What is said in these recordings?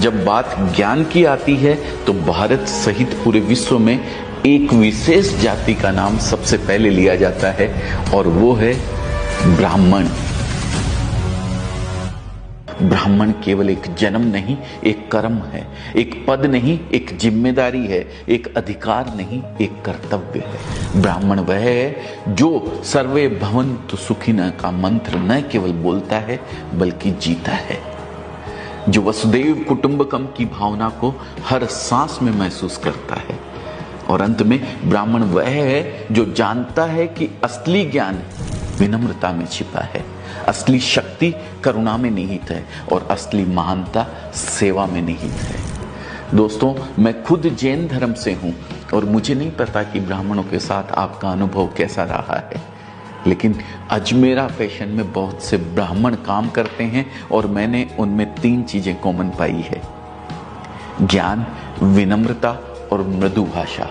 जब बात ज्ञान की आती है तो भारत सहित पूरे विश्व में एक विशेष जाति का नाम सबसे पहले लिया जाता है और वो है ब्राह्मण। ब्राह्मण केवल एक जन्म नहीं, एक कर्म है, एक पद नहीं, एक जिम्मेदारी है, एक अधिकार नहीं, एक कर्तव्य है। ब्राह्मण वह है जो सर्वे भवन्तु सुखिनः का मंत्र न केवल बोलता है बल्कि जीता है, जो वसुदेव कुटुंबकम की भावना को हर सांस में महसूस करता है। और अंत में ब्राह्मण वह है जो जानता है कि असली ज्ञान विनम्रता में छिपा है, असली शक्ति करुणा में निहित है और असली महानता सेवा में निहित है। दोस्तों, मैं खुद जैन धर्म से हूं और मुझे नहीं पता कि ब्राह्मणों के साथ आपका अनुभव कैसा रहा है, लेकिन अजमेरा फैशन में बहुत से ब्राह्मण काम करते हैं और मैंने उनमें 3 चीजें कॉमन पाई है: ज्ञान, विनम्रता और मृदु भाषा।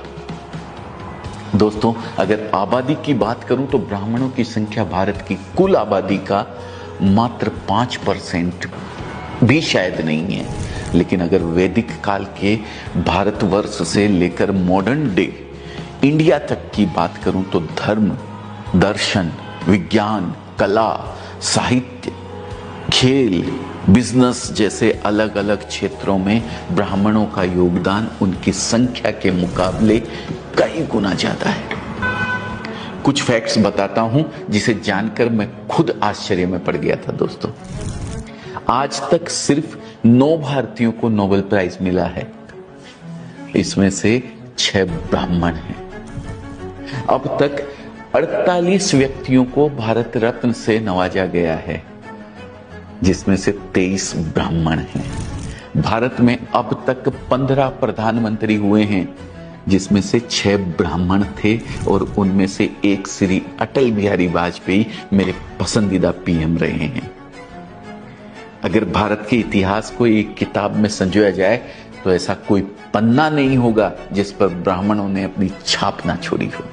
दोस्तों, अगर आबादी की बात करूं तो ब्राह्मणों की संख्या भारत की कुल आबादी का मात्र 5% भी शायद नहीं है। लेकिन अगर वैदिक काल के भारतवर्ष से लेकर मॉडर्न डे इंडिया तक की बात करूं तो धर्म, दर्शन, विज्ञान, कला, साहित्य, खेल, बिजनेस जैसे अलग अलग क्षेत्रों में ब्राह्मणों का योगदान उनकी संख्या के मुकाबले कई गुना ज्यादा है। कुछ फैक्ट्स बताता हूं जिसे जानकर मैं खुद आश्चर्य में पड़ गया था। दोस्तों, आज तक सिर्फ 9 भारतीयों को नोबेल प्राइज मिला है, इसमें से 6 ब्राह्मण हैं। अब तक 48 व्यक्तियों को भारत रत्न से नवाजा गया है, जिसमें से 23 ब्राह्मण हैं। भारत में अब तक 15 प्रधानमंत्री हुए हैं, जिसमें से 6 ब्राह्मण थे और उनमें से एक श्री अटल बिहारी वाजपेयी मेरे पसंदीदा पीएम रहे हैं। अगर भारत के इतिहास को एक किताब में संजोया जाए तो ऐसा कोई पन्ना नहीं होगा जिस पर ब्राह्मणों ने अपनी छाप ना छोड़ी हो।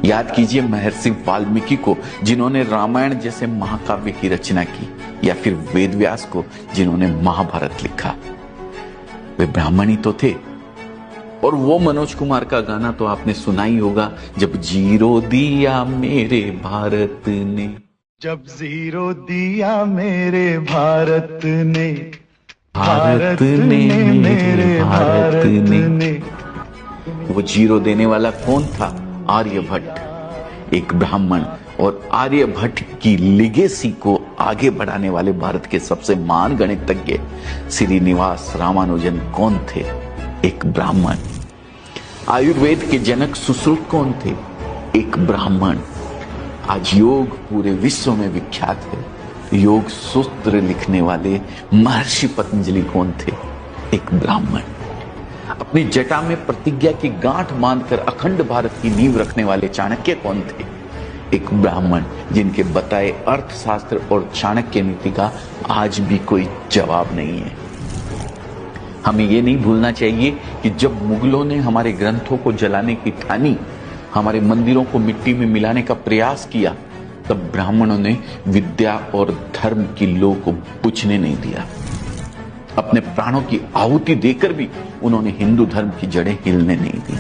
याद कीजिए महर्षि वाल्मीकि को, जिन्होंने रामायण जैसे महाकाव्य की रचना की, या फिर वेदव्यास को, जिन्होंने महाभारत लिखा। वे ब्राह्मण ही तो थे। और वो मनोज कुमार का गाना तो आपने सुना ही होगा, जब जीरो दिया मेरे भारत ने, जब जीरो दिया मेरे भारत ने, भारत ने मेरे भारत ने। वो जीरो देने वाला कौन था? आर्यभट्ट, एक ब्राह्मण। और आर्यभट्ट की लिगेसी को आगे बढ़ाने वाले भारत के सबसे महान गणितज्ञ श्रीनिवास रामानुजन कौन थे? एक ब्राह्मण। आयुर्वेद के जनक सुश्रुत कौन थे? एक ब्राह्मण। आज योग पूरे विश्व में विख्यात है। योग सूत्र लिखने वाले महर्षि पतंजलि कौन थे? एक ब्राह्मण। अपनी जटा में प्रतिज्ञा की गांठ बांधकर अखंड भारत की नींव रखने वाले चाणक्य कौन थे? एक ब्राह्मण, जिनके बताए अर्थशास्त्र और चाणक्य नीति का आज भी कोई जवाब नहीं है। हमें यह नहीं भूलना चाहिए कि जब मुगलों ने हमारे ग्रंथों को जलाने की ठानी, हमारे मंदिरों को मिट्टी में मिलाने का प्रयास किया, तब ब्राह्मणों ने विद्या और धर्म की लौ को बुझने नहीं दिया। अपने प्राणों की आहुति देकर भी उन्होंने हिंदू धर्म की जड़ें हिलने नहीं दी।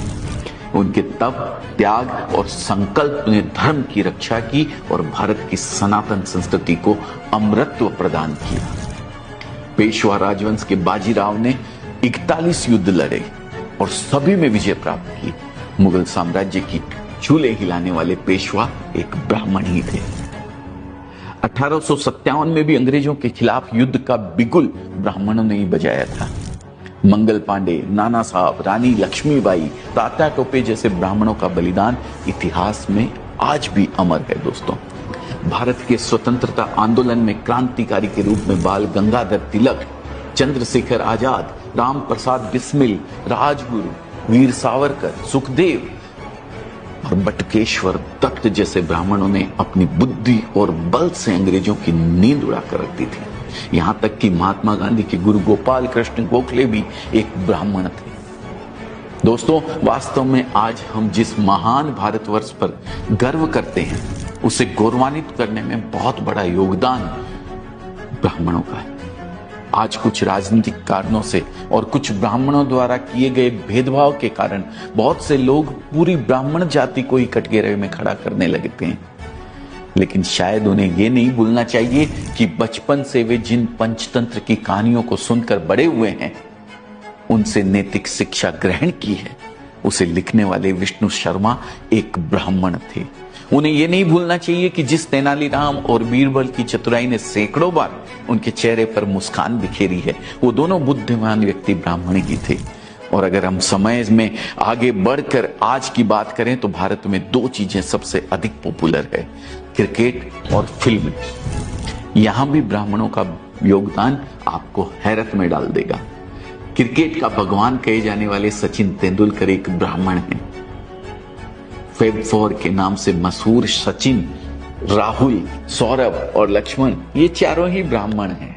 उनके तप, त्याग और संकल्प ने धर्म की रक्षा की और भारत की सनातन संस्कृति को अमरत्व प्रदान किया। पेशवा राजवंश के बाजीराव ने 41 युद्ध लड़े और सभी में विजय प्राप्त की। मुगल साम्राज्य की चूल्हे हिलाने वाले पेशवा एक ब्राह्मण ही थे। 1857 में भी अंग्रेजों के खिलाफ युद्ध का बिगुल ब्राह्मणों ने ही बजाया था। मंगल पांडे, नाना साहब, रानी लक्ष्मीबाई, तात्या टोपे जैसे ब्राह्मणों का बलिदान इतिहास में आज भी अमर है। दोस्तों, भारत के स्वतंत्रता आंदोलन में क्रांतिकारी के रूप में बाल गंगाधर तिलक, चंद्रशेखर आजाद, राम प्रसाद बिस्मिल, राजगुरु, वीर सावरकर, सुखदेव और बटुकेश्वर दत्त जैसे ब्राह्मणों ने अपनी बुद्धि और बल से अंग्रेजों की नींद उड़ा कर रख दी थी। यहां तक कि महात्मा गांधी के गुरु गोपाल कृष्ण गोखले भी एक ब्राह्मण थे। दोस्तों, वास्तव में आज हम जिस महान भारतवर्ष पर गर्व करते हैं, उसे गौरवान्वित करने में बहुत बड़ा योगदान ब्राह्मणों का है। आज कुछ राजनीतिक कारणों से और कुछ ब्राह्मणों द्वारा किए गए भेदभाव के कारण बहुत से लोग पूरी ब्राह्मण जाति को ही कटघरे में खड़ा करने लगते हैं। लेकिन शायद उन्हें यह नहीं भूलना चाहिए कि बचपन से वे जिन पंचतंत्र की कहानियों को सुनकर बड़े हुए हैं, उनसे नैतिक शिक्षा ग्रहण की है, उसे लिखने वाले विष्णु शर्मा एक ब्राह्मण थे। उन्हें यह नहीं भूलना चाहिए कि जिस तेनालीराम और बीरबल की चतुराई ने सैकड़ों बार उनके चेहरे पर मुस्कान बिखेरी है, वो दोनों बुद्धिमान व्यक्ति ब्राह्मण ही थे। और अगर हम समय में आगे बढ़कर आज की बात करें तो भारत में दो चीजें सबसे अधिक पॉपुलर है, क्रिकेट और फिल्म। यहां भी ब्राह्मणों का योगदान आपको हैरत में डाल देगा। क्रिकेट का भगवान कहे जाने वाले सचिन तेंदुलकर एक ब्राह्मण हैं। फेब 4 के नाम से मशहूर सचिन, राहुल, सौरभ और लक्ष्मण, ये चारों ही ब्राह्मण हैं।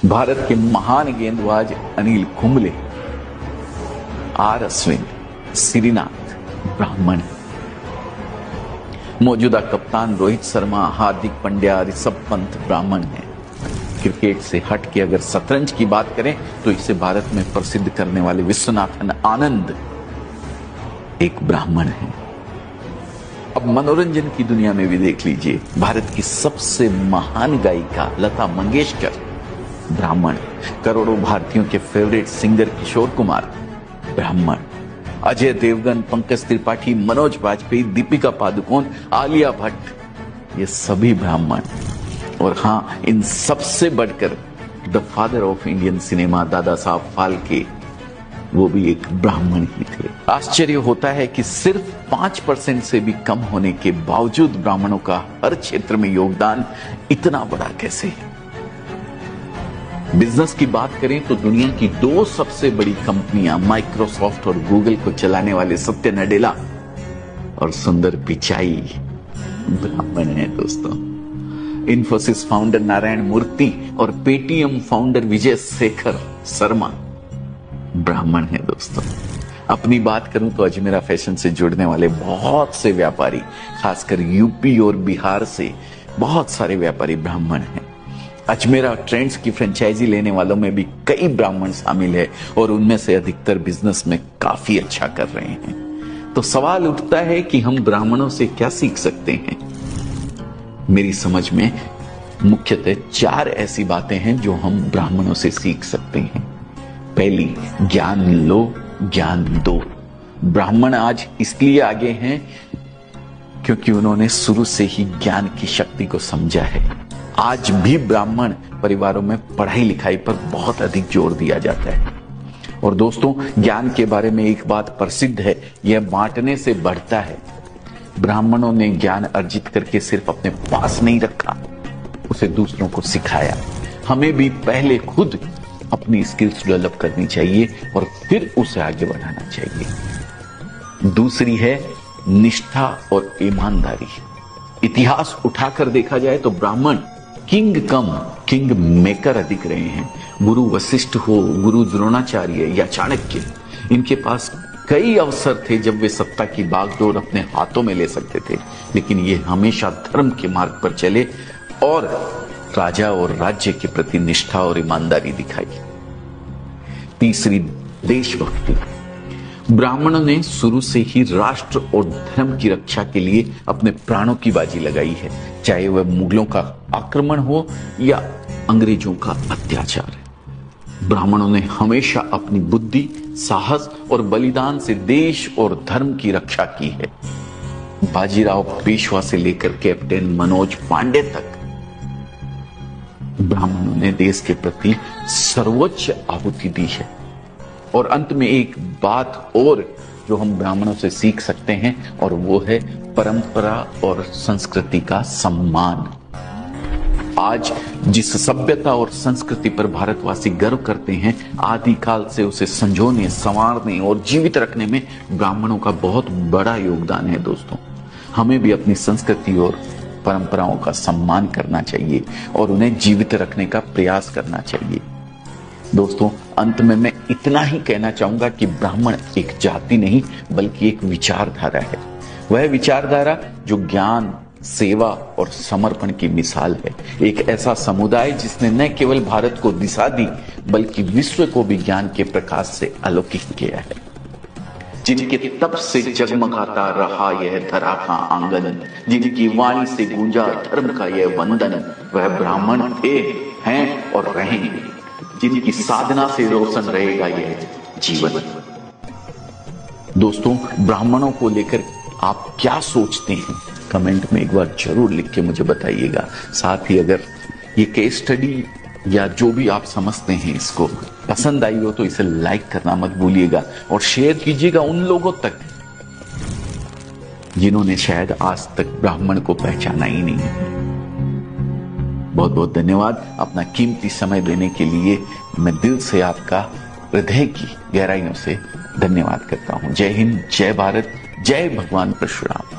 भारत के महान गेंदबाज अनिल कुंबले, आर अश्विन, श्रीनाथ ब्राह्मण हैं। मौजूदा कप्तान रोहित शर्मा, हार्दिक पांड्या, ऋषभ पंत ब्राह्मण हैं। क्रिकेट से हट के अगर शतरंज की बात करें तो इसे भारत में प्रसिद्ध करने वाले विश्वनाथन आनंद एक ब्राह्मण है। अब मनोरंजन की दुनिया में भी देख लीजिए, भारत की सबसे महान गायिका लता मंगेशकर ब्राह्मण, करोड़ों भारतीयों के फेवरेट सिंगर किशोर कुमार ब्राह्मण, अजय देवगन, पंकज त्रिपाठी, मनोज बाजपेयी, दीपिका पादुकोण, आलिया भट्ट, ये सभी ब्राह्मण। और हां, इन सबसे बढ़कर the father of Indian cinema Dada Saheb Phalke, वो भी एक ब्राह्मण ही थे। आश्चर्य होता है कि सिर्फ 5% से भी कम होने के बावजूद ब्राह्मणों का हर क्षेत्र में योगदान इतना बड़ा कैसे है। बिजनेस की बात करें तो दुनिया की दो सबसे बड़ी कंपनियां माइक्रोसॉफ्ट और गूगल को चलाने वाले सत्य नडेला और सुंदर पिचाई ब्राह्मण हैं दोस्तों। इन्फोसिस फाउंडर नारायण मूर्ति और पेटीएम फाउंडर विजय शेखर शर्मा ब्राह्मण है दोस्तों। अपनी बात करूं तो अजमेरा फैशन से जुड़ने वाले बहुत से व्यापारी, खासकर यूपी और बिहार से बहुत सारे व्यापारी ब्राह्मण हैं। अजमेरा ट्रेंड्स की फ्रेंचाइजी लेने वालों में भी कई ब्राह्मण शामिल है और उनमें से अधिकतर बिजनेस में काफी अच्छा कर रहे हैं। तो सवाल उठता है कि हम ब्राह्मणों से क्या सीख सकते हैं। मेरी समझ में मुख्यतः 4 ऐसी बातें हैं जो हम ब्राह्मणों से सीख सकते हैं। पहली, ज्ञान लो, ज्ञान दो। ब्राह्मण आज इसलिए आगे हैं क्योंकि उन्होंने शुरू से ही ज्ञान की शक्ति को समझा है। आज भी ब्राह्मण परिवारों में पढ़ाई लिखाई पर बहुत अधिक जोर दिया जाता है। और दोस्तों, ज्ञान के बारे में एक बात प्रसिद्ध है, यह बांटने से बढ़ता है। ब्राह्मणों ने ज्ञान अर्जित करके सिर्फ अपने पास नहीं रखा, उसे दूसरों को सिखाया। हमें भी पहले खुद अपनी स्किल्स डेवलप करनी चाहिए और फिर उसे आगे बढ़ाना चाहिए। दूसरी है निष्ठा और ईमानदारी। इतिहास उठाकर देखा जाए तो ब्राह्मण किंग कम किंग मेकर अधिक रहे हैं। गुरु वशिष्ठ हो, गुरु द्रोणाचार्य या चाणक्य, इनके पास कई अवसर थे जब वे सत्ता की बागडोर अपने हाथों में ले सकते थे, लेकिन ये हमेशा धर्म के मार्ग पर चले और राजा और राज्य के प्रति निष्ठा और ईमानदारी दिखाई। तीसरी, देशभक्ति। ब्राह्मणों ने शुरू से ही राष्ट्र और धर्म की रक्षा के लिए अपने प्राणों की बाजी लगाई है, चाहे वह मुगलों का आक्रमण हो या अंग्रेजों का अत्याचार। ब्राह्मणों ने हमेशा अपनी बुद्धि, साहस और बलिदान से देश और धर्म की रक्षा की है। बाजीराव पेशवा से लेकर कैप्टन मनोज पांडे तक ब्राह्मणों ने देश के प्रति सर्वोच्च आहुति दी है। और अंत में एक बात और जो हम ब्राह्मणों से सीख सकते हैं, और वो है परंपरा और संस्कृति का सम्मान। आज जिस सभ्यता और संस्कृति पर भारतवासी गर्व करते हैं, आदिकाल से उसे संजोने, संवारने और जीवित रखने में ब्राह्मणों का बहुत बड़ा योगदान है। दोस्तों, हमें भी अपनी संस्कृति और परंपराओं का सम्मान करना चाहिए और उन्हें जीवित रखने का प्रयास करना चाहिए। दोस्तों, अंत में मैं इतना ही कहना चाहूंगा कि ब्राह्मण एक जाति नहीं बल्कि एक विचारधारा है। वह विचारधारा जो ज्ञान, सेवा और समर्पण की मिसाल है। एक ऐसा समुदाय जिसने न केवल भारत को दिशा दी बल्कि विश्व को भी ज्ञान के प्रकाश से अलौकिक किया है। जिनके तप से जगमगाता रहा यह धरा का आंगन, जिनकी वाणी से गूंजा धर्म का यह वंदन, वह ब्राह्मण थे, हैं और रहेंगे, जिनकी साधना से रोशन रहेगा यह जीवन। दोस्तों, ब्राह्मणों को लेकर आप क्या सोचते हैं? कमेंट में एक बार जरूर लिख के मुझे बताइएगा। साथ ही अगर ये केस स्टडी या जो भी आप समझते हैं इसको पसंद आई हो तो इसे लाइक करना मत भूलिएगा और शेयर कीजिएगा उन लोगों तक जिन्होंने शायद आज तक ब्राह्मण को पहचाना ही नहीं। बहुत बहुत धन्यवाद अपना कीमती समय देने के लिए। मैं दिल से आपका हृदय की गहराइयों से धन्यवाद करता हूं। जय हिंद, जय भारत, जय भगवान परशुराम।